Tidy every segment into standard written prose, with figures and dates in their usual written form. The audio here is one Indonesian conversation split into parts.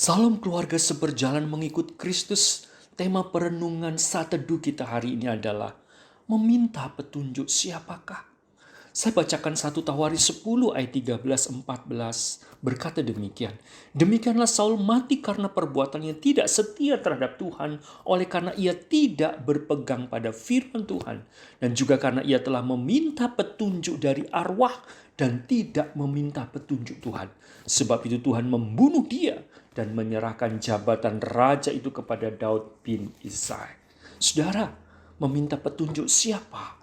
Salam keluarga seberjalan mengikut Kristus. Tema perenungan saat teduh kita hari ini adalah meminta petunjuk siapakah. Saya bacakan 1 Tawaris 10 ayat 13-14 berkata demikian. Demikianlah Saul mati karena perbuatannya tidak setia terhadap Tuhan, oleh karena ia tidak berpegang pada firman Tuhan, dan juga karena ia telah meminta petunjuk dari arwah dan tidak meminta petunjuk Tuhan. Sebab itu Tuhan membunuh dia dan menyerahkan jabatan raja itu kepada Daud bin Isai. Saudara, meminta petunjuk siapa?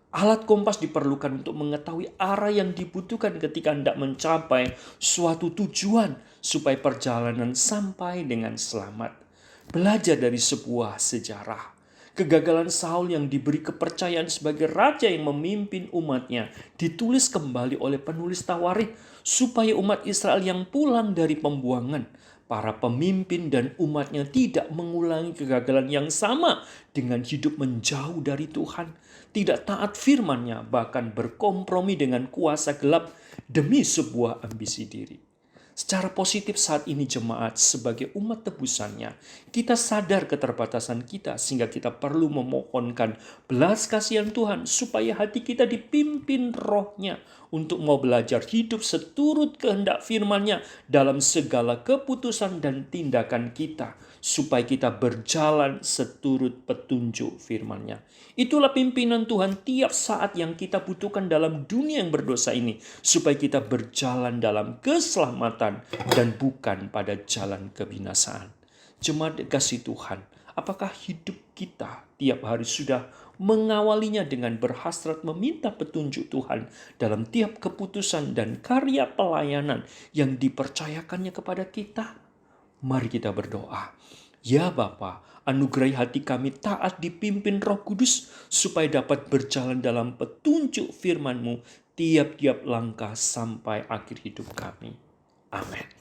Alat kompas diperlukan untuk mengetahui arah yang dibutuhkan ketika hendak mencapai suatu tujuan supaya perjalanan sampai dengan selamat. Belajar dari sebuah sejarah. Kegagalan Saul yang diberi kepercayaan sebagai raja yang memimpin umatnya ditulis kembali oleh penulis Tawarikh supaya umat Israel yang pulang dari pembuangan, para pemimpin dan umatnya tidak mengulangi kegagalan yang sama dengan hidup menjauh dari Tuhan, tidak taat firman-Nya, bahkan berkompromi dengan kuasa gelap demi sebuah ambisi diri. Secara positif saat ini jemaat sebagai umat tebusannya, kita sadar keterbatasan kita sehingga kita perlu memohonkan belas kasihan Tuhan supaya hati kita dipimpin roh-Nya untuk mau belajar hidup seturut kehendak firman-Nya dalam segala keputusan dan tindakan kita, supaya kita berjalan seturut petunjuk firman-Nya. Itulah pimpinan Tuhan tiap saat yang kita butuhkan dalam dunia yang berdosa ini, supaya kita berjalan dalam keselamatan dan bukan pada jalan kebinasaan. Jemaat kasih Tuhan, apakah hidup kita tiap hari sudah mengawalinya dengan berhasrat meminta petunjuk Tuhan dalam tiap keputusan dan karya pelayanan yang dipercayakannya kepada kita? Mari kita berdoa. Ya Bapa, anugerahi hati kami taat dipimpin Roh Kudus supaya dapat berjalan dalam petunjuk firman-Mu tiap-tiap langkah sampai akhir hidup kami. Amin.